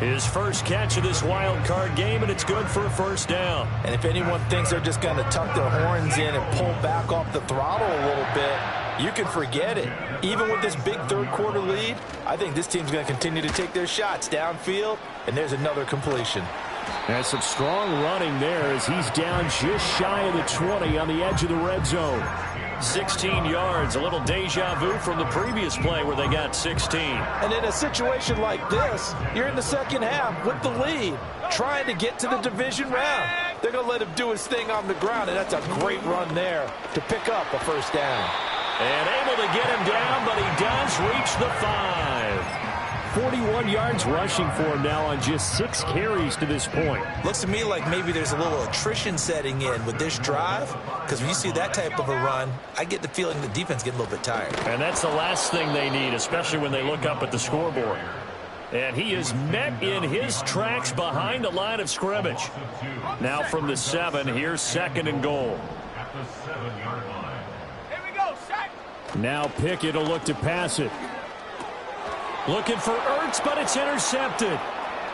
Speaker 2: His first catch of this wild card game, and it's good for a first down.
Speaker 3: And if anyone thinks they're just going to tuck their horns in and pull back off the throttle a little bit, you can forget it. Even with this big third-quarter lead, I think this team's going to continue to take their shots downfield, and there's another completion.
Speaker 5: That's some strong running there as he's down just shy of the 20 on the edge of the red zone.
Speaker 2: 16 yards, a little deja vu from the previous play where they got 16.
Speaker 3: And in a situation like this, you're in the second half with the lead, trying to get to the division round. They're going to let him do his thing on the ground, and that's a great run there to pick up a first down.
Speaker 2: And able to get him down, but he does reach the 5.
Speaker 5: 41 yards rushing for him now on just 6 carries to this point.
Speaker 3: Looks to me like maybe there's a little attrition setting in with this drive, because when you see that type of a run, I get the feeling the defense getting a little bit tired.
Speaker 2: And that's the last thing they need, especially when they look up at the scoreboard. And he is met in his tracks behind the line of scrimmage. Now from the 7, here's 2nd and goal.
Speaker 1: At the 7-yard line.
Speaker 4: Here we go, sack.
Speaker 5: Now Pickett will look to pass it.
Speaker 2: Looking for Ertz, but it's intercepted.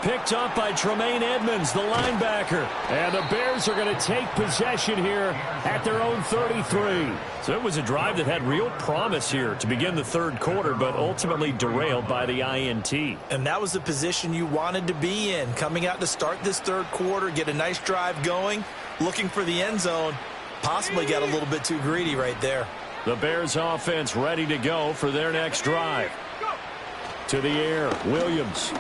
Speaker 2: Picked up by Tremaine Edmonds, the linebacker.
Speaker 5: And the Bears are going to take possession here at their own 33.
Speaker 2: So it was a drive that had real promise here to begin the third quarter, but ultimately derailed by the INT.
Speaker 3: And that was the position you wanted to be in, coming out to start this third quarter, get a nice drive going, looking for the end zone. Possibly got a little bit too greedy right there.
Speaker 2: The Bears offense ready to go for their next drive.
Speaker 5: To the air, Williams.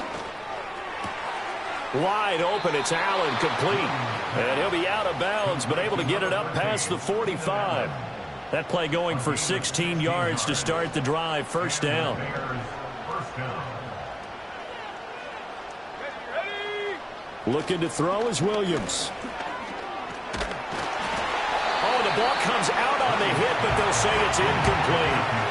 Speaker 2: Wide open, it's Allen, complete. And he'll be out of bounds, but able to get it up past the 45. That play going for 16 yards to start the drive, first down.
Speaker 5: Looking to throw is Williams.
Speaker 2: Oh, the ball comes out on the hit, but they'll say it's incomplete.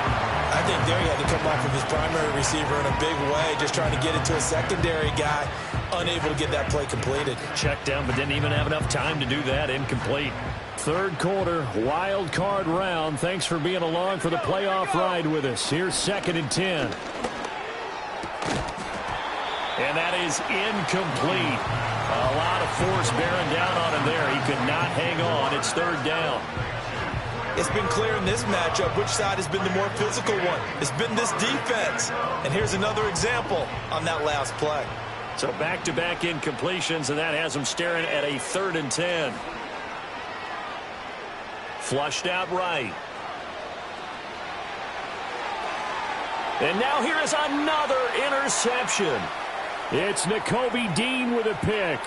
Speaker 3: I think there he had to come off of his primary receiver in a big way, just trying to get it to a secondary guy, unable to get that play completed.
Speaker 2: Checked down, but didn't even have enough time to do that. Incomplete.
Speaker 5: Third quarter, wild card round. Thanks for being along for the playoff ride with us. Here's 2nd and 10.
Speaker 2: And that is incomplete. A lot of force bearing down on him there. He could not hang on. It's third down.
Speaker 3: It's been clear in this matchup which side has been the more physical one. It's been this defense. And here's another example on that last play.
Speaker 2: So back-to-back incompletions, and that has them staring at a 3rd and 10. Flushed out right. And now here is another interception.
Speaker 5: It's Nakobe Dean with a pick.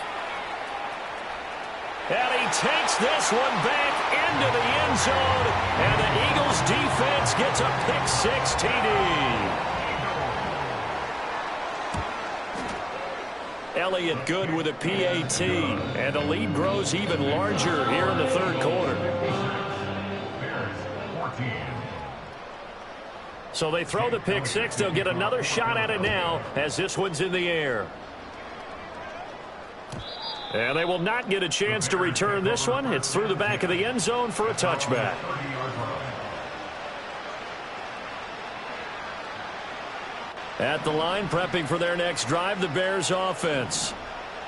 Speaker 2: And he takes this one back into the end zone. And the Eagles defense gets a pick-6 TD. Elliott Good with a PAT. And the lead grows even larger here in the third quarter. So they throw the pick-6. They'll get another shot at it now as this one's in the air. And they will not get a chance to return this one. It's through the back of the end zone for a touchback. At the line, prepping for their next drive, the Bears offense.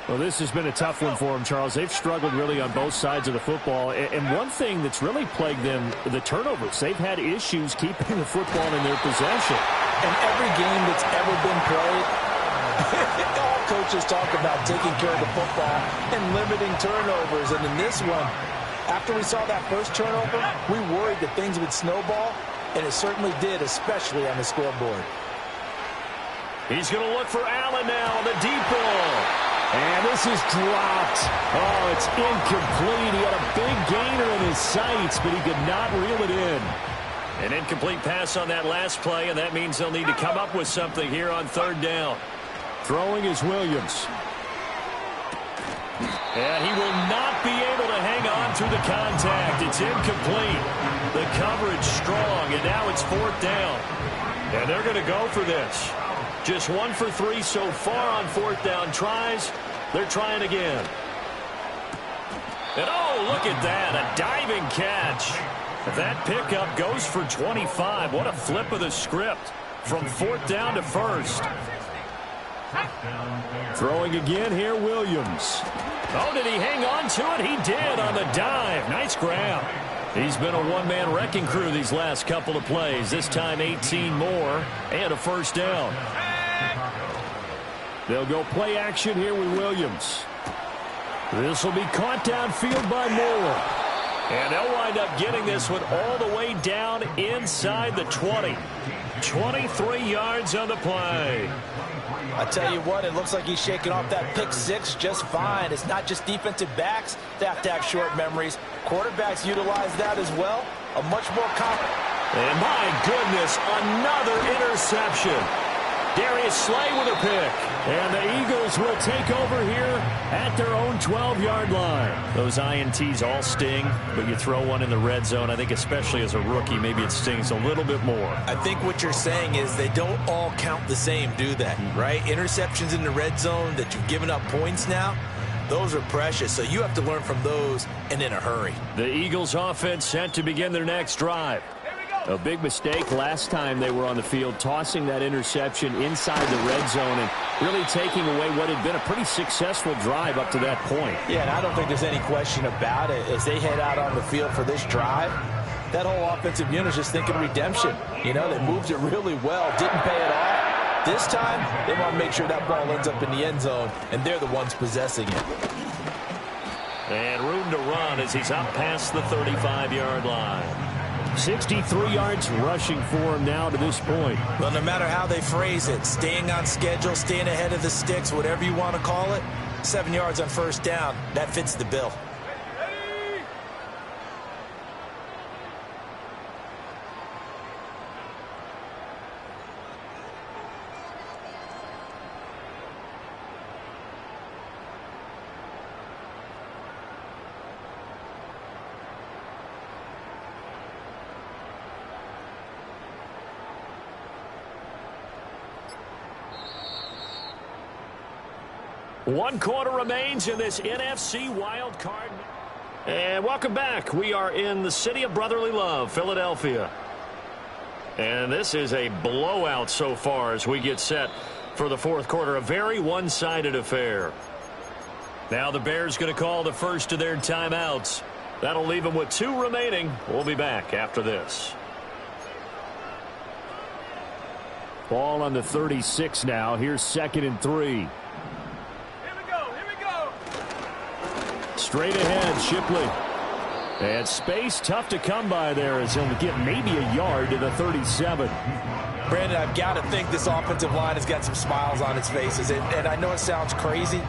Speaker 5: Well, this has been a tough one for them, Charles. They've struggled really on both sides of the football. And one thing that's really plagued them, the turnovers. They've had issues keeping the football in their possession.
Speaker 3: In every game that's ever been played, all coaches talk about taking care of the football and limiting turnovers. And in this one, after we saw that first turnover, we worried that things would snowball, and it certainly did, especially on the scoreboard.
Speaker 2: He's going to look for Allen now on the deep ball.
Speaker 5: And this is dropped. Oh, it's incomplete. He had a big gainer in his sights, but he could not reel it in.
Speaker 2: An incomplete pass on that last play, and that means they'll need to come up with something here on third down.
Speaker 5: Throwing is Williams.
Speaker 2: And he will not be able to hang on through the contact. It's incomplete. The coverage strong, and now it's fourth down. And they're going to go for this. Just 1 for 3 so far on fourth down tries. They're trying again. And oh, look at that, a diving catch. That pickup goes for 25. What a flip of the script from fourth down to first.
Speaker 5: Throwing again here, Williams.
Speaker 2: Oh, did he hang on to it? He did on the dive. Nice grab. He's been a one-man wrecking crew these last couple of plays. This time 18 more and a first down.
Speaker 5: They'll go play action here with Williams. This will be caught downfield by Moore.
Speaker 2: And they'll wind up getting this one all the way down inside the 20. 23 yards on the play.
Speaker 3: I tell you what, it looks like he's shaking off that pick six just fine. It's not just defensive backs that have to have short memories. Quarterbacks utilize that as well. A much more common.
Speaker 2: And my goodness, another interception. Darius Slay with a pick.
Speaker 5: And the Eagles will take over here at their own 12-yard line.
Speaker 2: Those INTs all sting, but you throw one in the red zone, I think especially as a rookie, maybe it stings a little bit more.
Speaker 3: I think what you're saying is they don't all count the same, do they? Right? Interceptions in the red zone that you've given up points now, those are precious. So you have to learn from those and in a hurry.
Speaker 2: The Eagles offense set to begin their next drive.
Speaker 5: A big mistake last time they were on the field, tossing that interception inside the red zone and really taking away what had been a pretty successful drive up to that point.
Speaker 3: Yeah, and I don't think there's any question about it. As they head out on the field for this drive, that whole offensive unit is just thinking redemption. You know, they moved it really well, didn't pay it off. This time, they want to make sure that ball ends up in the end zone, and they're the ones possessing it.
Speaker 2: And room to run as he's up past the 35-yard line.
Speaker 5: 63 yards rushing for him now to this point.
Speaker 3: Well, no matter how they phrase it, staying on schedule, staying ahead of the sticks, whatever you want to call it, 7 yards on first down, that fits the bill.
Speaker 2: One quarter remains in this NFC wild card. And welcome back. We are in the city of brotherly love, Philadelphia. And this is a blowout so far as we get set for the fourth quarter. A very one-sided affair. Now the Bears going to call the first of their timeouts. That'll leave them with 2 remaining. We'll be back after this.
Speaker 5: Ball on the 36 now. Here's 2nd and 3. Straight ahead, Shipley. And space tough to come by there as he'll get maybe a yard to the 37.
Speaker 3: Brandon, I've got to think this offensive line has got some smiles on its faces. And I know it sounds crazy,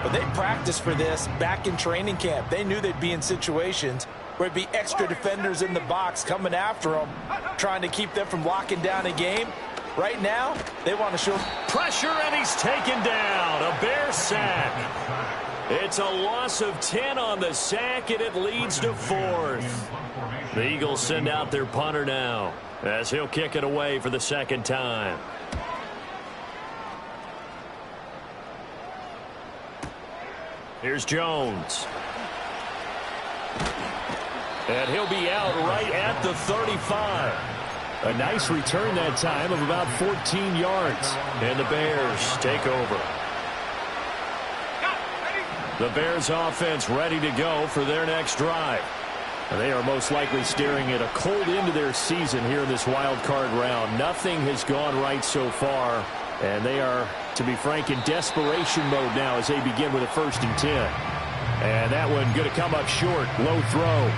Speaker 3: but they practiced for this back in training camp. They knew they'd be in situations where it'd be extra defenders in the box coming after them, trying to keep them from locking down a game. Right now, they want to show
Speaker 2: pressure, and he's taken down. A Bear sack. It's a loss of 10 on the sack, and it leads to 4th. The Eagles send out their punter now as he'll kick it away for the second time. Here's Jones. And he'll be out right at the 35.
Speaker 5: A nice return that time of about 14 yards.
Speaker 2: And the Bears take over. The Bears offense ready to go for their next drive.
Speaker 5: They are most likely staring at a cold end of their season here in this wild card round. Nothing has gone right so far, and they are, to be frank, in desperation mode now as they begin with a 1st and 10. And that one going to come up short, low throw.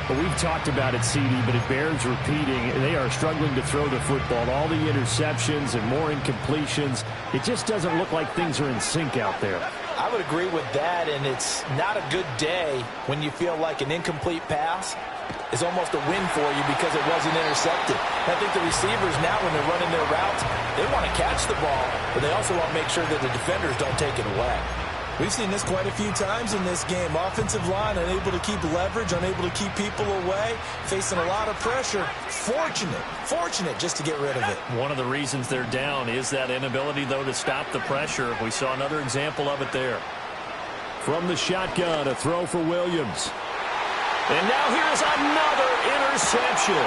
Speaker 5: Well, we've talked about it, CD, but it bears repeating. They are struggling to throw the football. All the interceptions and more incompletions. It just doesn't look like things are in sync out there.
Speaker 3: I would agree with that, and it's not a good day when you feel like an incomplete pass is almost a win for you because it wasn't intercepted. I think the receivers now, when they're running their routes, they want to catch the ball, but they also want to make sure that the defenders don't take it away.
Speaker 6: We've seen this quite a few times in this game. Offensive line unable to keep leverage, unable to keep people away, facing a lot of pressure. Fortunate just to get rid of it.
Speaker 5: One of the reasons they're down is that inability, though, to stop the pressure. We saw another example of it there.
Speaker 2: From the shotgun, a throw for Williams.
Speaker 5: And now here's another interception.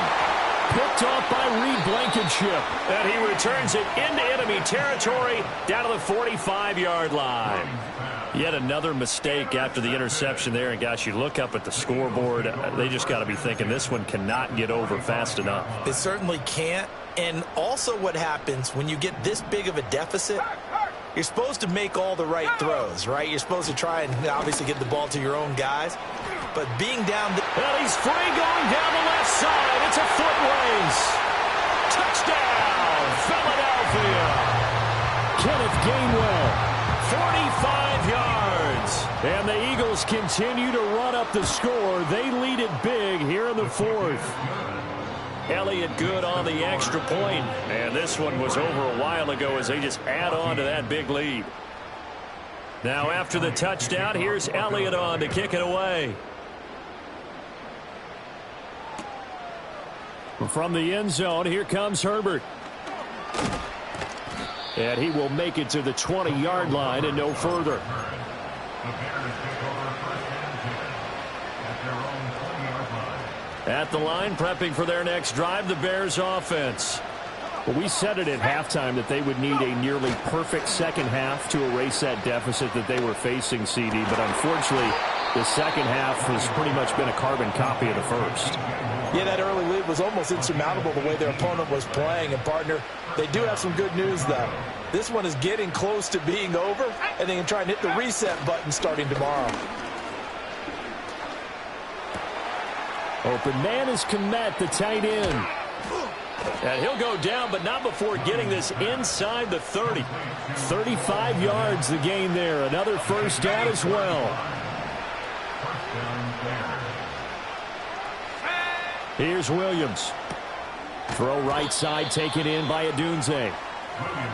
Speaker 2: Picked off by Reed Blankenship.
Speaker 5: And he returns it into enemy territory down to the 45-yard line. Yet another mistake after the interception there. And, gosh, you look up at the scoreboard. They just got to be thinking this one cannot get over fast enough.
Speaker 3: It certainly can't. And also what happens when you get this big of a deficit, you're supposed to make all the right throws, right? You're supposed to try and obviously get the ball to your own guys. But being down...
Speaker 5: Well, he's free going down the left side. It's a foot race. Touchdown, Philadelphia.
Speaker 2: Kenneth Gainwell.
Speaker 5: 45 yards.
Speaker 2: And the Eagles continue to run up the score. They lead it big here in the fourth.
Speaker 5: Elliott good on the extra point. And this one was over a while ago as they just add on to that big lead. Now after the touchdown, here's Elliott on to kick it away.
Speaker 2: From the end zone, here comes Herbert. And he will make it to the 20-yard line and no further.
Speaker 5: At the line, prepping for their next drive, the Bears offense.
Speaker 2: Well, we said it at halftime that they would need a nearly perfect second half to erase that deficit that they were facing, CD. But unfortunately, the second half has pretty much been a carbon copy of the first.
Speaker 3: Yeah, that early lead was almost insurmountable the way their opponent was playing. And, partner, they do have some good news, though. This one is getting close to being over, and they can try and hit the reset button starting tomorrow.
Speaker 2: Open man is Kmet, the tight end.
Speaker 5: And he'll go down, but not before getting this inside the 30.
Speaker 2: 35 yards the gain there. Another first down as well. Here's Williams. Throw right side, taken in by Odunze.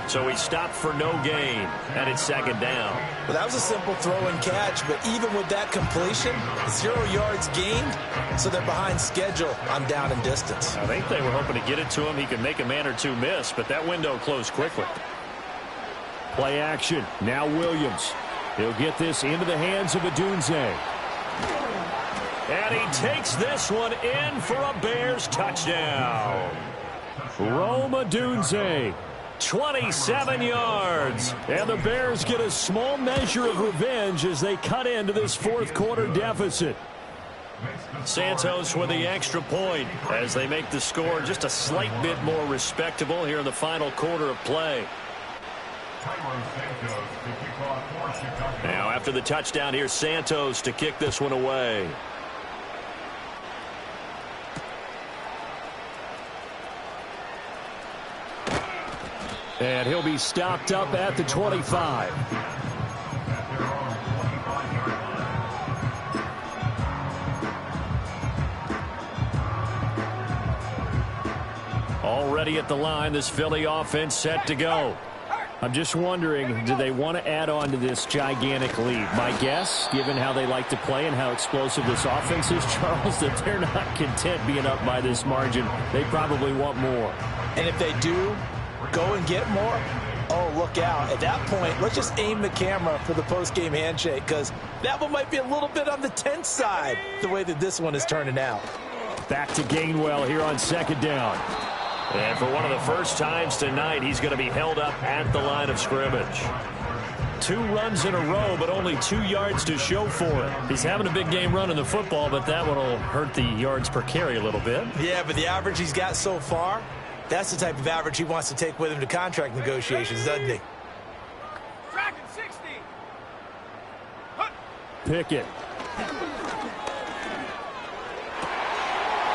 Speaker 5: So he stopped for no gain, and it's second down.
Speaker 3: Well, that was a simple throw and catch, but even with that completion, 0 yards gained, so they're behind schedule on down and distance.
Speaker 5: I think they were hoping to get it to him. He could make a man or two miss, but that window closed quickly.
Speaker 2: Play action. Now Williams. He'll get this into the hands of Odunze.
Speaker 5: And he takes this one in for a Bears touchdown.
Speaker 2: Rome Odunze.
Speaker 5: 27 yards.
Speaker 2: And the Bears get a small measure of revenge as they cut into this fourth quarter deficit.
Speaker 5: Santos with the extra point as they make the score just a slight bit more respectable here in the final quarter of play. Now after the touchdown, here's Santos to kick this one away.
Speaker 2: And he'll be stopped up at the 25.
Speaker 5: Already at the line, this Philly offense set to go.
Speaker 2: I'm just wondering, do they want to add on to this gigantic lead? My guess, given how they like to play and how explosive this offense is, Charles, that they're not content being up by this margin. They probably want more.
Speaker 3: And if they do go and get more, oh, look out. At that point, let's just aim the camera for the post-game handshake, because that one might be a little bit on the tense side, the way that this one is turning out.
Speaker 2: Back to Gainwell here on second down.
Speaker 5: And for one of the first times tonight, he's going to be held up at the line of scrimmage. 2 runs in a row, but only 2 yards to show for it.
Speaker 2: He's having a big game running the football, but that one will hurt the yards per carry a little bit.
Speaker 3: Yeah, but the average he's got so far, that's the type of average he wants to take with him to contract negotiations, doesn't he?
Speaker 4: Tracking 60.
Speaker 2: Pickett.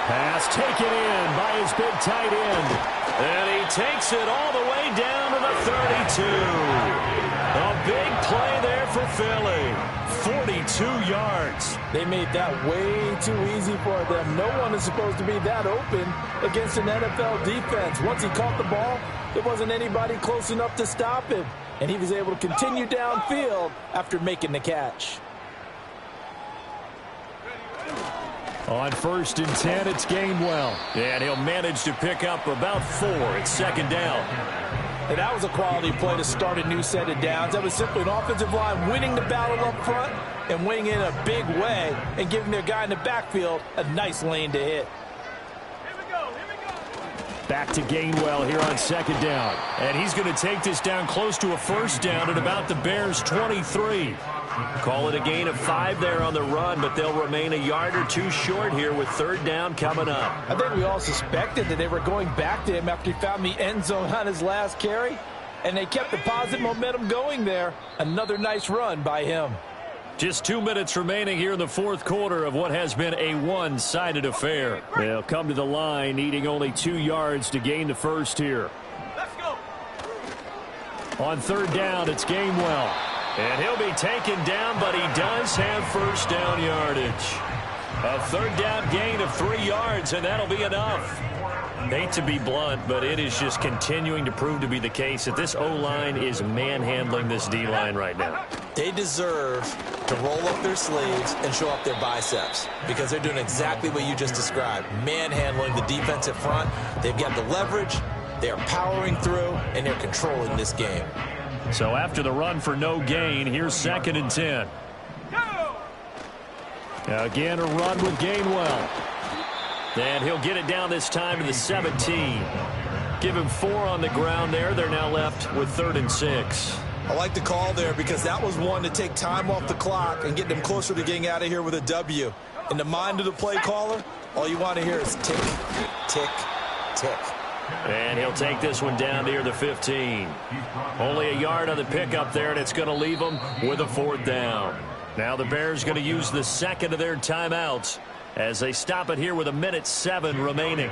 Speaker 2: Pass taken in by his big tight end. And he takes it all the way down to the 32. A big play there for Philly. 42 yards.
Speaker 3: They made that way too easy for them. No one is supposed to be that open against an NFL defense. Once he caught the ball, there wasn't anybody close enough to stop him. And he was able to continue downfield after making the catch.
Speaker 2: On 1st and 10, it's Gainwell. And he'll manage to pick up about 4. It's second down.
Speaker 3: And that was a quality play to start a new set of downs. That was simply an offensive line winning the battle up front and winning in a big way and giving their guy in the backfield a nice lane to hit.
Speaker 2: Back to Gainwell here on second down. And he's going to take this down close to a first down at about the Bears' 23.
Speaker 5: Call it a gain of 5 there on the run, but they'll remain a yard or 2 short here with third down coming up.
Speaker 3: I think we all suspected that they were going back to him after he found the end zone on his last carry, and they kept the positive momentum going there. Another nice run by him.
Speaker 2: Just 2 minutes remaining here in the fourth quarter of what has been a one-sided affair. They'll come to the line needing only 2 yards to gain the first here.
Speaker 4: Let's go.
Speaker 2: On third down, it's Gainwell. And he'll be taken down, but he does have first down yardage. A third down gain of 3 yards, and that'll be enough. Hate to be blunt, but it is just continuing to prove to be the case that this O-line is manhandling this D-line right now.
Speaker 3: They deserve to roll up their sleeves and show up their biceps because they're doing exactly what you just described, manhandling the defensive front. They've got the leverage, they're powering through, and they're controlling this game.
Speaker 2: So after the run for no gain, here's 2nd and 10. Again, a run with Gainwell. And he'll get it down this time to the 17. Give him 4 on the ground there. They're now left with 3rd and 6.
Speaker 6: I like the call there because that was one to take time off the clock and get them closer to getting out of here with a W. In the mind of the play caller, all you want to hear is tick, tick, tick.
Speaker 2: And he'll take this one down near the 15. Only a yard on the pickup there, and it's going to leave them with a 4th down. Now the Bears going to use the second of their timeouts as they stop it here with 1:07 remaining.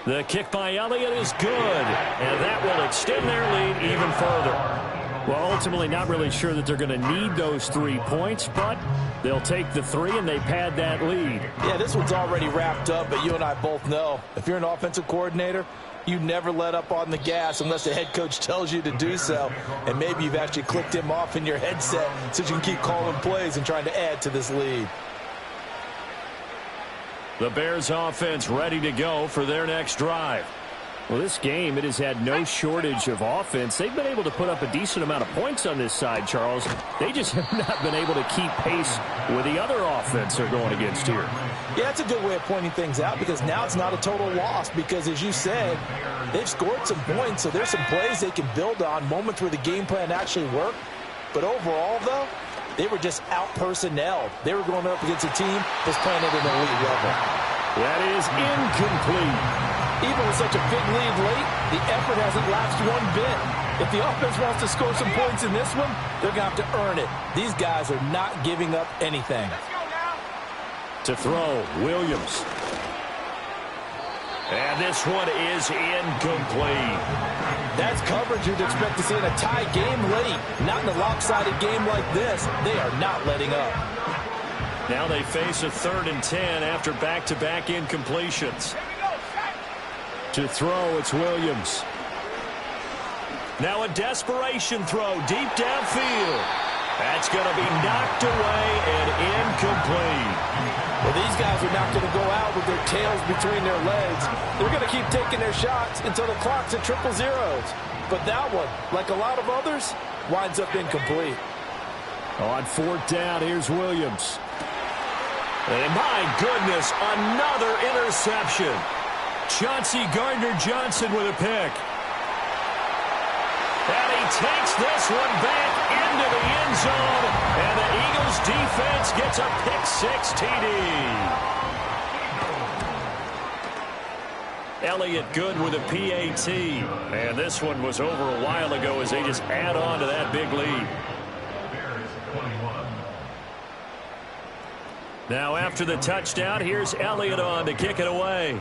Speaker 2: The kick by Elliott is good, and that will extend their lead even further. Well, ultimately not really sure that they're going to need those 3 points, but they'll take the 3 and they pad that lead.
Speaker 3: Yeah, this one's already wrapped up, but you and I both know if you're an offensive coordinator, you never let up on the gas unless the head coach tells you to do so. And maybe you've actually clicked him off in your headset so you can keep calling plays and trying to add to this lead.
Speaker 2: The Bears offense ready to go for their next drive. Well, this game, it has had no shortage of offense. They've been able to put up a decent amount of points on this side, Charles. They just have not been able to keep pace with the other offense they're going against here.
Speaker 3: Yeah, that's a good way of pointing things out because now it's not a total loss because, as you said, they've scored some points, so there's some plays they can build on, moments where the game plan actually worked. But overall, though, they were just out-personnelled. They were going up against a team that's playing at an elite level.
Speaker 2: That is incomplete.
Speaker 3: Even with such a big lead late, the effort hasn't lapsed one bit. If the offense wants to score some points in this one, they're going to have to earn it. These guys are not giving up anything.
Speaker 2: To throw, Williams. And this one is incomplete.
Speaker 3: That's coverage you'd expect to see in a tie game late. Not in a lopsided game like this. They are not letting up.
Speaker 2: Now they face a 3rd and 10 after back-to-back incompletions. To throw, it's Williams. Now a desperation throw deep downfield. That's going to be knocked away and incomplete.
Speaker 3: Well, these guys are not going to go out with their tails between their legs. They're going to keep taking their shots until the clock's at 000. But that one, like a lot of others, winds up incomplete.
Speaker 2: On 4th down, here's Williams. And my goodness, another interception. Chauncey Gardner-Johnson with a pick. And he takes this one back into the end zone. And the Eagles defense gets a pick-6 TD. Elliott good with a PAT. And this one was over a while ago as they just add on to that big lead. Now after the touchdown, here's Elliott on to kick it away.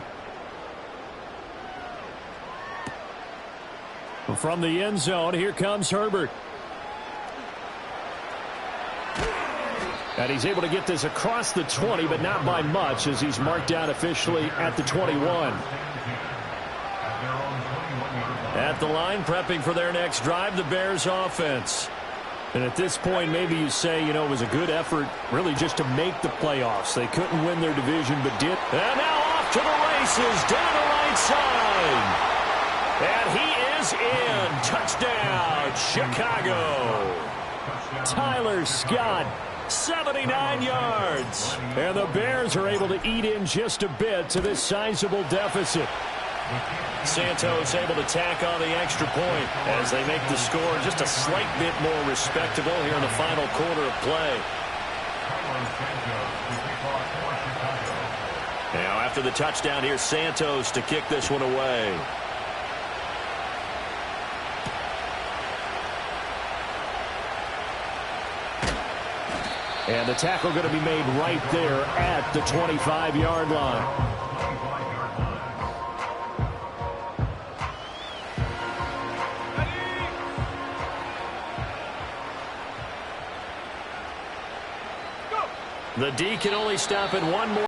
Speaker 2: From the end zone, here comes Herbert. And he's able to get this across the 20, but not by much, as he's marked down officially at the 21. At the line, prepping for their next drive, the Bears offense. And at this point, maybe you say, you know, it was a good effort really just to make the playoffs. They couldn't win their division, but did. And now off to the races, down the right side. And he is in. Touchdown, Chicago. Tyler Scott, 79 yards. And the Bears are able to eat in just a bit to this sizable deficit. Santos able to tack on the extra point as they make the score just a slight bit more respectable here in the final quarter of play. Now after the touchdown, here's Santos to kick this one away. And the tackle going to be made right there at the 25-yard line. The D can only stop at one more.